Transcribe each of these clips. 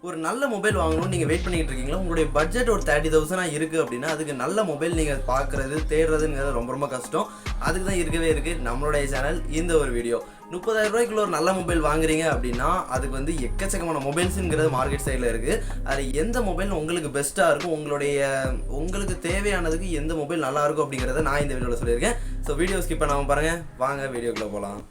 ஒரு நல்ல மொபைல் வாங்கணும்னு நீங்கள் வெயிட் பண்ணிட்டு இருக்கீங்களா? உங்களுடைய பட்ஜெட் ஒரு 30,000 இருக்குது அப்படின்னா அதுக்கு நல்ல மொபைல் நீங்கள் பார்க்குறது தேடுறதுங்கிறது ரொம்ப கஷ்டம். அதுக்கு தான் இருக்குது நம்மளுடைய சேனல் இந்த ஒரு வீடியோ. 30,000 ரூபாய்க்குள்ள ஒரு நல்ல மொபைல் வாங்குறீங்க அப்படின்னா அதுக்கு வந்து எக்கச்சக்கமான மொபைல்ஸுங்கிறது மார்க்கெட் சைடில் இருக்குது. அது எந்த மொபைல் உங்களுக்கு பெஸ்ட்டாக இருக்கும், உங்களுக்கு தேவையானதுக்கு எந்த மொபைல் நல்லாயிருக்கும் அப்படிங்கிறத நான் இந்த வீடியோவில் சொல்லியிருக்கேன். ஸோ வீடியோ ஸ்கிப் பண்ணாமல் பாருங்கள், வாங்க வீடியோக்குள்ளே போகலாம்.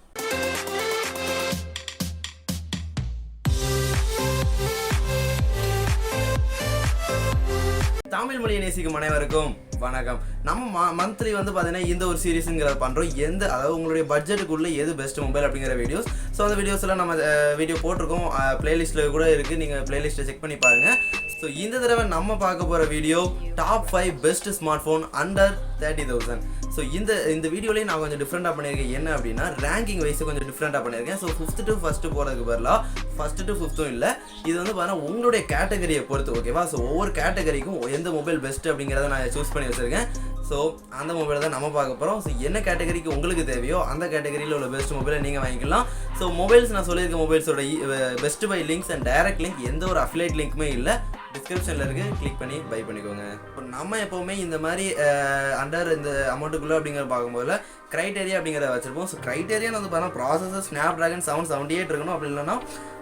தமிழ் மொழியை நேசிக்கும் அனைவருக்கும் வணக்கம். நம்ம மந்த்லி வந்து பார்த்தீங்கன்னா இந்த ஒரு சீரீஸுங்கிறத பண்ணுறோம். அதாவது உங்களுடைய பட்ஜெட்டுக்குள்ளே எது பெஸ்ட் மொபைல் அப்படிங்கிற வீடியோஸ். ஸோ அந்த வீடியோஸ்லாம் நம்ம வீடியோ போட்டிருக்கோம், பிளேலிஸ்ட்டில் கூட இருக்குது, நீங்கள் பிளேலிஸ்ட்டை செக் பண்ணி பாருங்கள். ஸோ இந்த தடவை நம்ம பார்க்க போகிற video top 5 best smart phone under 30,000. So இந்த வீடியோலேயே நான் கொஞ்சம் டிஃப்ரெண்ட்டாக பண்ணியிருக்கேன். என்ன அப்படின்னா ரேங்கிங் வைஸு கொஞ்சம் டிஃப்ரெண்ட்டாக பண்ணியிருக்கேன். ஸோ 5th to 1st போகிறதுக்கு பதிலாக 1st to 5th இல்லை, இது வந்து பார்த்தீங்கன்னா உங்களுடைய கேட்டகரியை பொறுத்து, ஓகேவா? ஸோ ஒவ்வொரு கேட்டகரிக்கும் எந்த மொபைல் பெஸ்ட் அப்படிங்கிறத நான் சூஸ் பண்ணி வச்சுருக்கேன். ஸோ அந்த மொபைலை தான் நம்ம பார்க்க போகிறோம். ஸோ என்ன கேட்டகரிக்கு உங்களுக்கு தேவையோ அந்த கேட்டகரியில் உள்ள பெஸ்ட் மொபைலை நீங்கள் வாங்கிக்கலாம். ஸோ மொபைல்ஸ் நான் சொல்லியிருக்க மொபைல்ஸோட best buy links and direct link, எந்த ஒரு அஃபிலியேட் லிங்க்குமே இல்லை, டிஸ்கிரிப்ஷனில் இருக்குது, கிளிக் பண்ணி பை பண்ணிக்கோங்க. இப்போ நம்ம எப்போவுமே இந்த மாதிரி அண்டர் இந்த அமௌண்ட்டுக்குள்ளே அப்படிங்கிற பார்க்கும்போது க்ரைட்டேரியா அப்படிங்கிறத வச்சுருப்போம். ஸோ க்ரைட்டேரியான்னு வந்து பார்த்தா ப்ராசஸர் Snapdragon 778 இருக்கணும். அப்படி இல்லைன்னா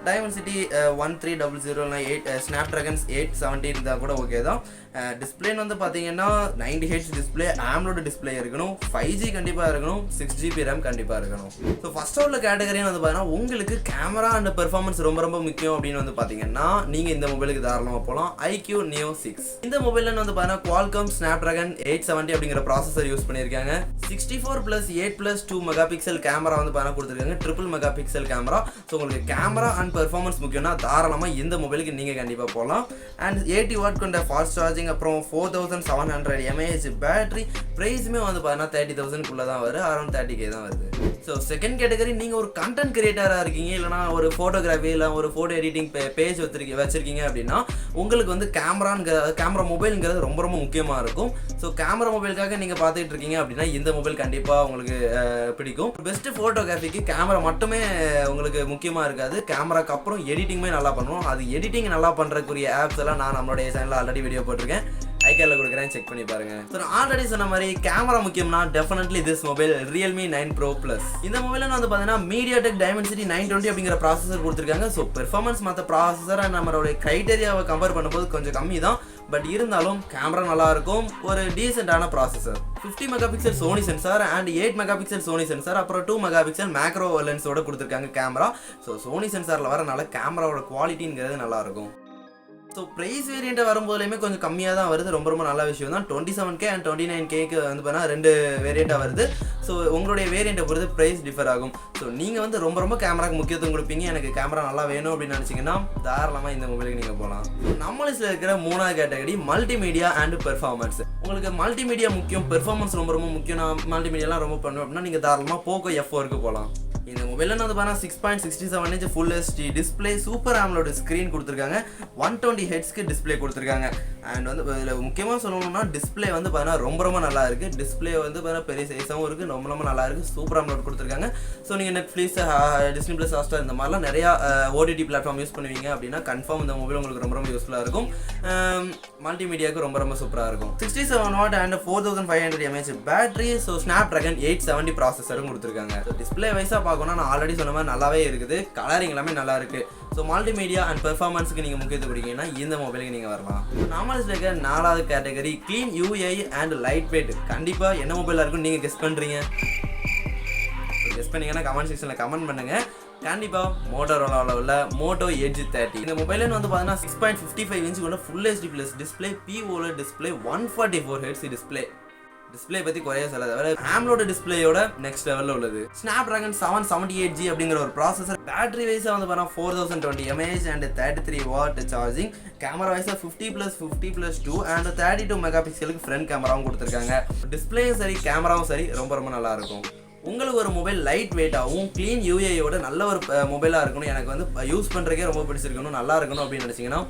Dimensity 1300 8 Snapdragon 870 இருந்தால் கூட ஓகே தான். டிஸ்பிளேன்னு வந்து பார்த்தீங்கன்னா 90 Hz டிஸ்பிளே, AMOLED டிஸ்பிளே இருக்கணும், 5G கண்டிப்பாக இருக்கணும், 6GB RAM கண்டிப்பாக இருக்கணும். ஸோ ஃபஸ்ட்டு உள்ள கேட்டகரின்னு வந்து பார்த்தீங்கன்னா உங்களுக்கு கேமரா அண்ட் பெர்ஃபார்மன்ஸ் ரொம்ப முக்கியம் அப்படின்னு வந்து பார்த்தீங்கன்னா நீங்கள் இந்த மொபைலுக்கு தாராளமாக போகலாம். IQ Neo 6 இந்த மொபைலில் வந்து பார்த்தீங்கன்னா Qualcomm Snapdragon 870 அப்படிங்கிற ப்ராசஸர் யூஸ் பண்ணியிருக்காங்க. 64+8+2 மெகாபிக்சல் கேமரா வந்து பார்த்தீங்கன்னா கொடுத்துருக்காங்க, ட்ரிபிள் மெகாபிக்சல் கேமரா. ஸோ உங்களுக்கு கேமரா அண்ட் பெர்ஃபார்மன்ஸ் முக்கியம்னா தாராளமாக இந்த மொபைலுக்கு நீங்கள் கண்டிப்பாக போகலாம். அண்ட் 80 வாட் கொண்ட ஃபாஸ்ட் சார்ஜிங், அப்புறம் 4700 mAh பேட்டரி. ப்ரைஸுமே வந்து பார்த்தீங்கன்னா 30,000 தான் வருது, அரௌண்ட் 30K தான் வருது. ஸோ செகண்ட் கேட்டகரி, நீங்கள் ஒரு கண்டென்ட் கிரியேட்டராக இருக்கீங்க, இல்லைனா ஒரு ஃபோட்டோகிராஃபி இல்லை ஒரு ஃபோட்டோ எடிட்டிங் பேஜ் வச்சிருக்கீங்க அப்படின்னா உங்களுக்கு வந்து கேமரா மொபைலுங்கிறது ரொம்ப முக்கியமாக இருக்கும். ஸோ கேமரா மொபைலுக்காக நீங்கள் பார்த்துட்டு இருக்கீங்க அப்படின்னா இந்த மொபைல் கண்டிப்பாக உங்களுக்கு பிடிக்கும். பெஸ்ட் ஃபோட்டோகிராஃபிக்கு கேமரா மட்டுமே உங்களுக்கு முக்கியமாக இருக்காது, கேமராக்கு அப்புறம் எடிட்டிங்குமே நல்லா பண்ணுவோம். அது எடிட்டிங் நல்லா பண்ணுறதுக்குரிய ஆப்ஸ் எல்லாம் நான் நம்மளுடைய சேனலில் ஆல்ரெடி வீடியோ போட்டிருக்கேன், ஐகார்டில் கொடுக்குறேன், செக் பண்ணி பாருங்க. ஸோ நான் ஆல்ரெடி சொன்ன மாதிரி கேமரா முக்கியம்னா definitely this mobile Realme 9 Pro Plus. இந்த மொபைலில் வந்து பார்த்தீங்கன்னா MediaTek Dimensity 920 அப்படிங்கிற ப்ராசஸர் கொடுத்துருக்காங்க. ஸோ பெர்ஃபார்மன்ஸ் மற்ற ப்ராசஸர் நம்மளுடைய க்ரைட்டேரியாவை கம்பேர் பண்ணும்போது கொஞ்சம் கம்மி தான், பட் இருந்தாலும் கேமரா நல்லா இருக்கும், ஒரு டீசென்டான processor. 50 megapixel Sony sensor and 8 megapixel Sony sensor, அப்புறம் 2 மெகாபிக்சல் மேக்ரோ லென்ஸோட கொடுத்துருக்காங்க கேமரா. ஸோ சோனி சென்சாரில் வரனால கேமராவோட குவாலிட்டிங்கிறது நல்லாயிருக்கும். ஸோ ப்ரைஸ் வேரியண்ட்டை வரும்போதுலேயுமே கொஞ்சம் கம்மியாக தான் வருது, ரொம்ப நல்ல விஷயம் தான். 27K அண்ட் 29Kக்கு வந்து பார்த்தீங்கன்னா 2 வேரியண்ட்டாக வருது. ஸோ உங்களுடைய வேரியண்ட்டை பொறுத்து ப்ரைஸ் டிஃபர் ஆகும். ஸோ நீங்கள் வந்து ரொம்ப கேமராக்கு முக்கியத்துவம் கொடுப்பீங்க, எனக்கு கேமரா நல்லா வேணும் அப்படின்னு நினச்சிங்கன்னா தாராளமாக இந்த மொபைலுக்கு நீங்கள் போகலாம். நம்ம லிஸ்ட்டில் இருக்கிற 3வது கேட்டகரி மல்டிமீடியா அண்ட் பெர்ஃபார்மன்ஸ். உங்களுக்கு மல்டிமீடியா முக்கியம், பெர்ஃபார்மன்ஸ் ரொம்ப முக்கியம், நான் மல்டிமீடியாலாம் ரொம்ப பண்ணுவேன் அப்படின்னா நீங்கள் தாராளமாக போக்கோ F4க்கு போகலாம். இந்த மொபைலில் வந்து பார்த்தீங்கன்னா 6.67 inch full HD display, super AMOLED screen கொடுத்துருக்காங்க, 120 Hzக்கு டிஸ்பிளே கொடுத்துருக்காங்க. அண்ட் வந்து இதில் முக்கியமாக சொல்லணும்னா டிஸ்பிளே வந்து பார்த்தீங்கன்னா ரொம்ப நல்லா இருக்குது. டிஸ்பிளே வந்து பார்த்தீங்கன்னா பெரிய சைஸாகவும் இருக்குது, ரொம்ப நல்லா இருக்குது, சூப்பர் AMOLED கொடுத்துருக்காங்க. ஸோ நீங்கள் நெட்ஃப்ளிக்ஸ், Disney Plus, ஹாட்ஸ்டார் இந்த மாதிரிலாம் நிறையா OTT பிளாட்ஃபார்ம் யூஸ் பண்ணுவீங்க அப்படின்னா கன்ஃபார்ம் இந்த மொபைல் உங்களுக்கு ரொம்ப யூஸ்ஃபுல்லாக இருக்கும். மல்டிமீடியாவுக்கு ரொம்ப சூப்பராக இருக்கும். 67 what and 4500 mAh battery. So Snapdragon 870 ப்ராசஸரும் கொடுத்துருக்காங்க. ஸோ டிஸ்பிளே வைஸாக பார்க்கணும், நான் ஆல்ரெடி சொன்ன மாதிரி நல்லாவே இருக்குது, கலரிங் எல்லாமே நல்லா இருக்குது. ஸோ மல்டிமீடியா அண்ட் பெர்ஃபார்மன்ஸுக்கு நீங்கள் முக்கியத்துவம் கொடுத்தீங்கன்னா இந்த மொபைலுக்கு நீங்கள் வரலாம். நாம லிஸ்ட்டில் இருக்கிற 4வது category clean UI and light weight. கண்டிப்பாக என்ன மொபைலாக இருக்குன்னு நீங்கள் கெஸ் பண்ணுறீங்க? கெஸ் பண்ணீங்கன்னா கமெண்ட் செக்ஷனில் கமெண்ட் பண்ணுங்கள். கண்டிப்பாக மோட்டோரோலாவில் உள்ள Moto Edge 30 இந்த மொபைலுன்னு வந்து பார்த்தீங்கன்னா 6.55 inch கொண்ட full HD plus display, POLED display, 144 Hz display பற்றி குறைய சொல்லாத வேற AMOLED டிஸ்பிளேயோட நெக்ஸ்ட் லெவலில் உள்ளது. Snapdragon 778G அப்படிங்கிற ஒரு ப்ராசஸர். பேட்டரி வைஸாக வந்து பார்த்தா 4020 mAh and 33 watt charging. Camera வைஸாக 50+50+2 அண்ட் 32 மெகாபிக்சலுக்கு ஃப்ரண்ட் கேமராவும் கொடுத்துருக்காங்க. டிஸ்பிளேயும் சரி கேமராவும் சரி ரொம்ப நல்லா இருக்கும். உங்களுக்கு ஒரு மொபைல் லைட் வெயிட்டாகவும் க்ளீன் UIயோட நல்ல ஒரு மொபைலாக இருக்கணும், எனக்கு வந்து யூஸ் பண்ணுறதுக்கே ரொம்ப பிடிச்சிருக்கணும், நல்லா இருக்கணும் அப்படின்னு நினச்சிங்கன்னா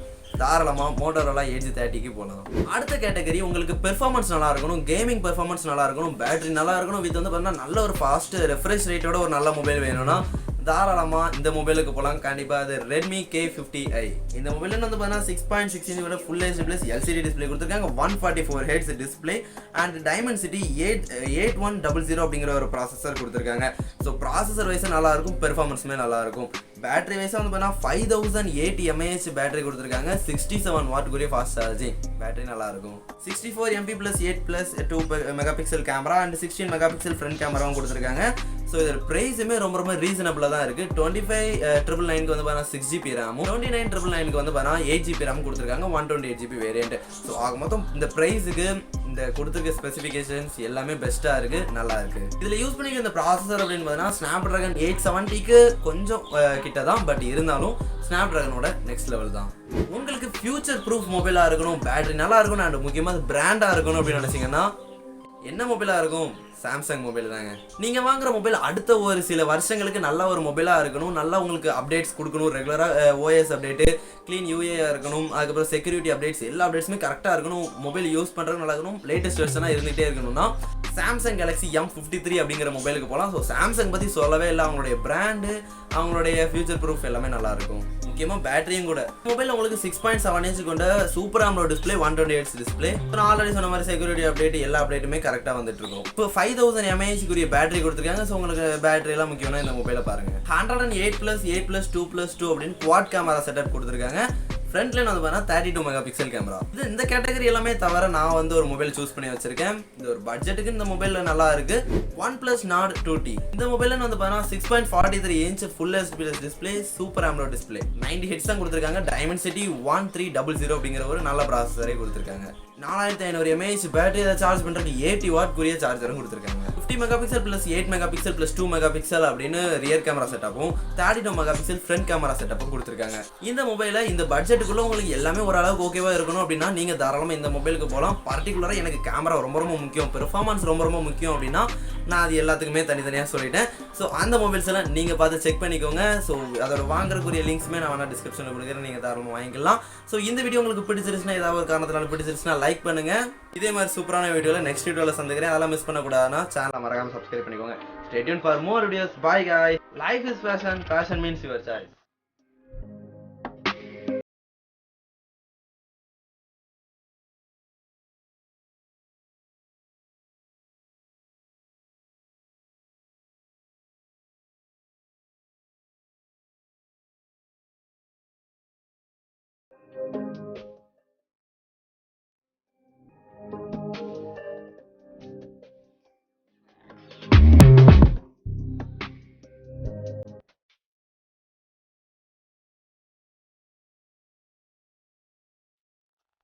தாராளமாக மோட்டோரோலா Edge 30க்கு போகலாம். அடுத்த கேட்டகரி உங்களுக்கு பெர்ஃபார்மன்ஸ் நல்லா இருக்கணும், கேமிங் பெர்ஃபார்மன்ஸ் நல்லா இருக்கணும், பேட்டரி நல்லா இருக்கணும், வித் வந்து பார்த்தீங்கன்னா நல்ல ஒரு ஃபாஸ்ட் ரெஃப்ரெஷ் ரேட்டோட ஒரு நல்ல மொபைல் வேணும்னா தாராளமாக இந்த மொபைலுக்கு போகலாம். கண்டிப்பாக அது ரெட்மி K50i. இந்த மொபைல் வந்து பார்த்தீங்கன்னா 6.6 full HD plus LCD display கொடுத்துருக்காங்க. 144 ஹெர்ட்ஸ் டிஸ்பிளே அண்ட் டைமென்சிட்டி 8100 அப்படிங்கிற ஒரு ப்ராசஸர் கொடுத்துருக்காங்க. ஸோ ப்ராசஸர் வைஸாக நல்லாயிருக்கும், பெர்ஃபார்மன்ஸுமே நல்லாயிருக்கும். பேட்டரி வைஸாக வந்து பார்த்தீங்கன்னா 5080 mAh பேட்டரி கொடுத்துருக்காங்க. 67 வாட் கூடிய ஃபாஸ்ட் சார்ஜிங் பேட்டரி நல்லாயிருக்கும். 64 MP + 8 + 2 mega pixel camera and 16 mega pixel front கேமராவும் கொடுத்துருக்காங்க. ஸோ இதோட ப்ரைஸுமே ரொம்ப ரீசனபிளாக தான் இருக்குது. 25,999க்கு வந்து பார்த்தீங்கன்னா 6GB ரேமும், 29,999க்கு வந்து பார்த்தீங்கன்னா 8GB ரேமும் கொடுத்துருக்காங்க. 128GB variant. ஸோ ஆக மொத்தம் இந்த ப்ரைஸுக்கு இந்த கொடுத்துருக்க ஸ்பெசிஃபிகேஷன்ஸ் எல்லாமே பெஸ்ட்டாக இருக்குது, நல்லா இருக்குது. இதில் யூஸ் பண்ணிக்க இந்த ப்ராசஸர் அப்படின்னு பார்த்தீங்கன்னா ஸ்னாப்ட்ராகன் 870க்கு கொஞ்சம் கிட்ட தான், பட் இருந்தாலும் ஸ்னாப்ட்ராகனோட நெக்ஸ்ட் லெவல் தான். உங்களுக்கு ஃபியூச்சர் ப்ரூஃப் மொபைலாக இருக்கணும், பேட்டரி நல்லா இருக்கணும் அண்ட் முக்கியமாக பிராண்டாக இருக்கணும் அப்படின்னு நினச்சிங்கன்னா என்ன மொபைலாக இருக்கும்? சாம்சங் மொபைல் தாங்க. நீங்கள் வாங்குற மொபைல் அடுத்த ஒரு சில வருஷங்களுக்கு நல்ல ஒரு மொபைலாக இருக்கணும், நல்லா உங்களுக்கு அப்டேட்ஸ் கொடுக்கணும், ரெகுலராக ஓஎஸ் அப்டேட்டு, க்ளீன் யூஏஆர் இருக்கணும், அதுக்கப்புறம் செக்யூரிட்டி அப்டேட்ஸ், எல்லா அப்டேட்ஸுமே கரெக்டாக இருக்கணும், மொபைல் யூஸ் பண்ணுறதுக்கு நல்லா இருக்கணும், லேட்டஸ்ட் வெர்ஷனாக இருந்துகிட்டே இருக்கணும்னா சாம்சங் கேலக்ஸி M53 அப்படிங்கிற மொபைலுக்கு போகலாம். ஸோ சாம்சங் பற்றி சொல்லவே இல்லை, அவங்களுடைய பிராண்டு, அவங்களுடைய ஃபியூச்சர் ப்ரூஃப் எல்லாமே நல்லாயிருக்கும். முக்கியமாக பேட்டரியும் கூட. மொபைல் உங்களுக்கு 6.7 inch கொண்ட super AMOLED display, 128Hz display. நான் ஆல்ரெடி சொன்ன மாதிரி செக்யூரிட்டி அப்டேட் எல்லா அப்டேட்டுமே கரெக்டாக வந்துட்டு இருக்கும். இப்போ 5000 mAh பேட்டரி கொடுத்துருக்காங்க. ஸோ உங்களுக்கு பேட்டரி எல்லாம் முக்கியம்னா இந்த மொபைலை பாருங்க. 108+8+2+2 அப்படின்னு குவாட் கேமரா செட்டப் கொடுத்துருக்காங்க. ஃப்ரண்ட் லைன் வந்து பார்த்தீங்கன்னா 32 மெகா பிக்சல் கேமரா. இந்த கேட்டகரி எல்லாமே தவிர நான் வந்து ஒரு மொபைல் சூஸ் பண்ணி வச்சிருக்கேன். இந்த ஒரு பட்ஜெட்டுக்கு இந்த மொபைல் நல்லா இருக்கு. OnePlus Nord 2T. இந்த மொபைல் வந்து பார்த்தீங்கன்னா 6.43 inch full HD display, super AMOLED display, 90 hertz தான் கொடுத்துருக்காங்க. டைமென்சிட்டி 1300 அப்படிங்கிற ஒரு நல்ல ப்ராசஸரே கொடுத்துருக்காங்க. 4500 mAh பேட்டரி அதை சார்ஜ் பண்ணுறதுக்கு 80 வாட் கூடிய சார்ஜரும் கொடுத்துருக்காங்க. 50 megapixel + 8 megapixel + 2 megapixel அப்படின்னு ரியர் கேமரா செட்டப்பும், 32 மெகா பிக்சல் ஃப்ரண்ட் கேமரா செட்டப்பும் கொடுத்துருக்காங்க. இந்த மொபைலை இந்த பட்ஜெட்டுக்குள்ள உங்களுக்கு எல்லாமே ஓரளவுக்கு ஓகேவா இருக்கணும் அப்படின்னா நீங்கள் தாராளமாக இந்த மொபைலுக்கு போகலாம். பர்டிகுலராக எனக்கு கேமரா ரொம்ப முக்கியம், பெர்ஃபார்மன்ஸ் ரொம்ப முக்கியம் அப்படின்னா நான் அது எல்லாத்துக்குமே தனித்தனியாக சொல்லிட்டேன். ஸோ அந்த மொபைல்ஸ் எல்லாம் நீங்கள் பார்த்து செக் பண்ணிக்கோங்க. ஸோ அதோட வாங்குறதுக்குரிய லிங்க்ஸுமே நான் வேணா டிஸ்கிரிப்ஷனில் கொடுக்குறேன், நீங்கள் தாராளமாக வாங்கிக்கலாம். ஸோ இந்த வீடியோ உங்களுக்கு பிடிச்சிருச்சுன்னா, ஏதாவது ஒரு காரணத்தினால பிடிச்சிருச்சுன்னா லைக் பண்ணுங்க. இதே மாதிரி சூப்பரான வீடியோவில் நெக்ஸ்ட் வீடியோவில் சந்திக்கிறேன். அதெல்லாம் மிஸ் பண்ணக்கூடாதுன்னா சேனலை மறக்காம சப்ஸ்கிரைப் பண்ணிக்கோங்க. Stay tuned for more videos. Bye guys. Life is fashion. Fashion means your choice.